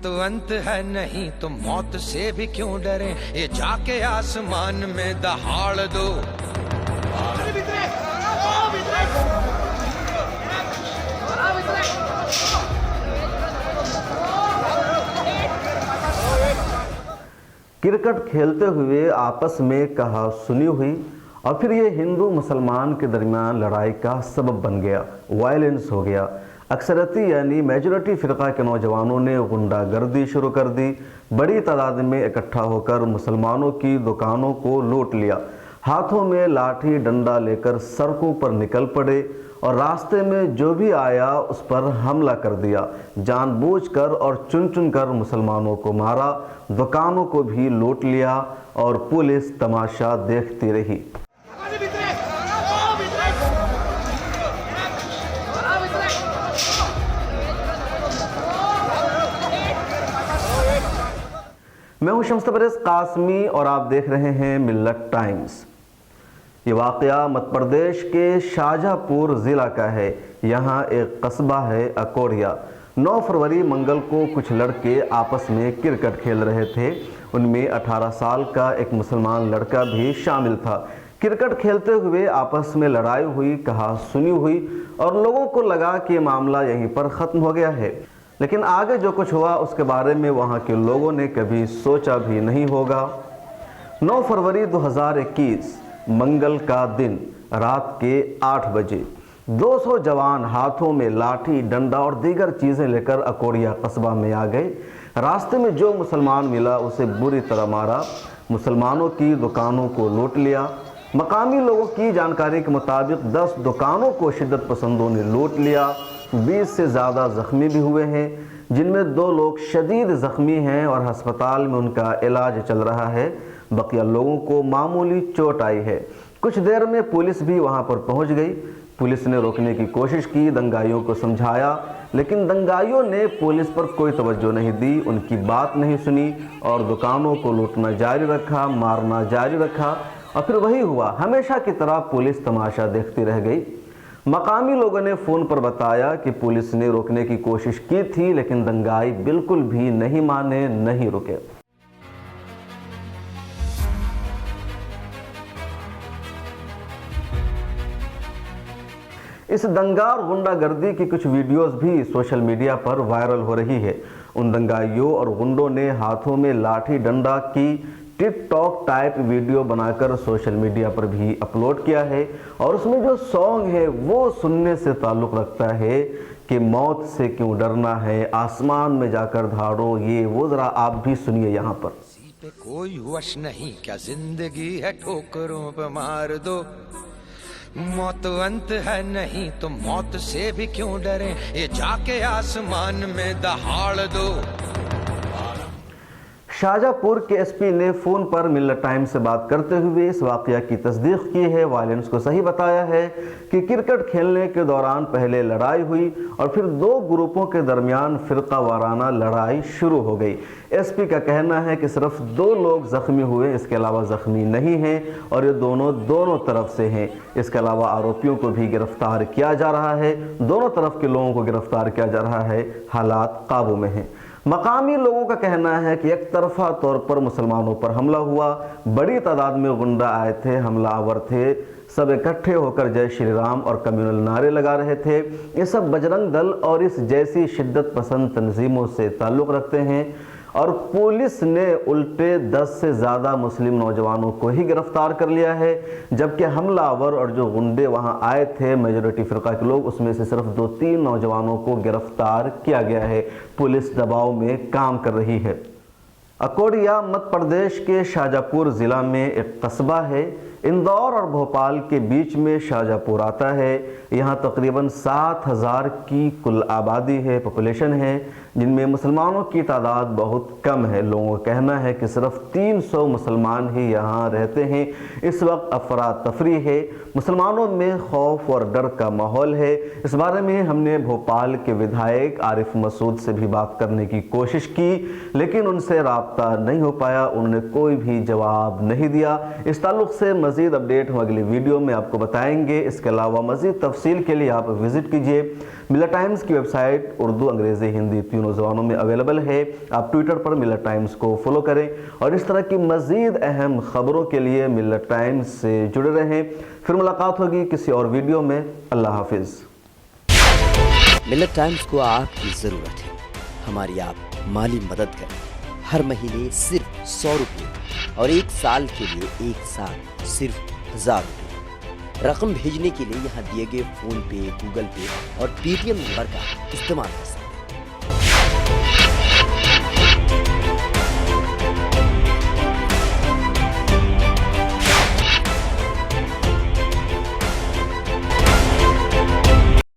मौत अंत है नहीं तो मौत से भी क्यों डरे, ये जाके आसमान में दहाड़ दो। क्रिकेट खेलते हुए आपस में कहा सुनी हुई और फिर ये हिंदू मुसलमान के दरमियान लड़ाई का सबब बन गया, वायलेंस हो गया। अक्सरती यानी मेजॉरिटी फ़िरका के नौजवानों ने गुंडागर्दी शुरू कर दी। बड़ी तादाद में इकट्ठा होकर मुसलमानों की दुकानों को लूट लिया, हाथों में लाठी डंडा लेकर सड़कों पर निकल पड़े और रास्ते में जो भी आया उस पर हमला कर दिया। जानबूझकर और चुन चुन कर मुसलमानों को मारा, दुकानों को भी लूट लिया और पुलिस तमाशा देखती रही। मैं हूं शम्स तबरेज़ कासमी और आप देख रहे हैं मिल्लत टाइम्स। ये वाक़या मध्य प्रदेश के शाहजहाँपुर ज़िला का है। यहाँ एक कस्बा है अकोड़िया। 9 फरवरी मंगल को कुछ लड़के आपस में क्रिकेट खेल रहे थे। उनमें 18 साल का एक मुसलमान लड़का भी शामिल था। क्रिकेट खेलते हुए आपस में लड़ाई हुई, कहा सुनी हुई और लोगों को लगा कि मामला यहीं पर ख़त्म हो गया है। लेकिन आगे जो कुछ हुआ उसके बारे में वहाँ के लोगों ने कभी सोचा भी नहीं होगा। 9 फरवरी 2021 मंगल का दिन रात के 8 बजे 200 जवान हाथों में लाठी डंडा और दीगर चीज़ें लेकर अकोड़िया कस्बा में आ गए। रास्ते में जो मुसलमान मिला उसे बुरी तरह मारा, मुसलमानों की दुकानों को लूट लिया। मकामी लोगों की जानकारी के मुताबिक 10 दुकानों को शिद्दत पसंदों ने लूट लिया। 20 से ज़्यादा ज़ख्मी भी हुए हैं, जिनमें 2 लोग शदीद ज़ख्मी हैं और अस्पताल में उनका इलाज चल रहा है। बकिया लोगों को मामूली चोट आई है। कुछ देर में पुलिस भी वहां पर पहुंच गई। पुलिस ने रोकने की कोशिश की, दंगाइयों को समझाया, लेकिन दंगाइयों ने पुलिस पर कोई तवज्जो नहीं दी, उनकी बात नहीं सुनी और दुकानों को लूटना जारी रखा, मारना जारी रखा। और फिर वही हुआ, हमेशा की तरह पुलिस तमाशा देखती रह गई। मकामी लोगों ने फ़ोन पर बताया कि पुलिस ने रोकने की कोशिश की थी, लेकिन दंगाई बिल्कुल भी नहीं माने, नहीं रुके। इस दंगा और गुंडागर्दी की कुछ वीडियोस भी सोशल मीडिया पर वायरल हो रही है। उन दंगाइयों और गुंडों ने हाथों में लाठी डंडा की टिकटॉक टाइप वीडियो बनाकर सोशल मीडिया पर भी अपलोड किया है और उसमें जो सॉन्ग है वो सुनने से ताल्लुक़ रखता है कि मौत से क्यों डरना है, आसमान में जाकर धाड़ो, ये वो ज़रा आप भी सुनिए यहाँ पर। पे कोई वश नहीं क्या जिंदगी है ठोकरों पे मार दो, मौत अंत है नहीं तो मौत से भी क्यों डरे, ये जाके आसमान में दहाड़ दो। शाहजहाँपुर के एसपी ने फ़ोन पर मिल्लत टाइम से बात करते हुए इस वाक़या की तस्दीक की है। वायलेंस को सही बताया है कि क्रिकेट खेलने के दौरान पहले लड़ाई हुई और फिर 2 ग्रुपों के दरमियान फ़िरका वाराना लड़ाई शुरू हो गई। एसपी का कहना है कि सिर्फ 2 लोग ज़ख्मी हुए, इसके अलावा ज़ख्मी नहीं हैं और ये दोनों तरफ से हैं। इसके अलावा आरोपियों को भी गिरफ्तार किया जा रहा है, दोनों तरफ के लोगों को गिरफ्तार किया जा रहा है, हालात काबू में हैं। मकामी लोगों का कहना है कि एक तरफा तौर पर मुसलमानों पर हमला हुआ, बड़ी तादाद में गुंडा आए थे, हमलावर थे, सब इकट्ठे होकर जय श्री राम और कम्युनल नारे लगा रहे थे। ये सब बजरंग दल और इस जैसी शिद्दत पसंद तंजीमों से ताल्लुक़ रखते हैं और पुलिस ने उल्टे 10 से ज़्यादा मुस्लिम नौजवानों को ही गिरफ्तार कर लिया है, जबकि हमलावर और जो गुंडे वहां आए थे मेजॉरिटी फ़िरका के लोग, उसमें से सिर्फ 2-3 नौजवानों को गिरफ्तार किया गया है। पुलिस दबाव में काम कर रही है। अकोड़िया मध्य प्रदेश के शाहजहाँपुर ज़िला में एक कस्बा है। इंदौर और भोपाल के बीच में शाहजहाँपुर आता है। यहाँ तकरीबन 7000 की कुल आबादी है, पॉपुलेशन है, जिनमें मुसलमानों की तादाद बहुत कम है। लोगों का कहना है कि सिर्फ 300 मुसलमान ही यहाँ रहते हैं। इस वक्त अफरा तफरी है, मुसलमानों में खौफ और डर का माहौल है। इस बारे में हमने भोपाल के विधायक आरिफ मसूद से भी बात करने की कोशिश की, लेकिन उनसे राब्ता नहीं हो पाया, उन्होंने कोई भी जवाब नहीं दिया। इस ताल्लुक़ से मज़ीद अपडेट हम अगली वीडियो में आपको बताएंगे। इसके अलावा मज़ीद तफसील के लिए आप विज़िट कीजिए। मिलत टाइम्स की वेबसाइट उर्दू, अंग्रेज़ी, हिंदी तीनों ज़बानों में अवेलेबल है। आप ट्विटर पर मिलत टाइम्स को फॉलो करें और इस तरह की मज़ीद अहम ख़बरों के लिए मिलत टाइम्स से जुड़े रहें। फिर मुलाकात होगी किसी और वीडियो में। अल्लाह हाफिज़। मिलत टाइम्स को आपकी ज़रूरत है, हमारी आप माली मदद करें। हर महीने सिर्फ 100 रुपये और 1 साल के लिए एक साथ सिर्फ 1000 रुपये। रकम भेजने के लिए यहाँ दिए गए फ़ोन पे, गूगल पे और पेटीएम नंबर का इस्तेमाल कर सकते हैं।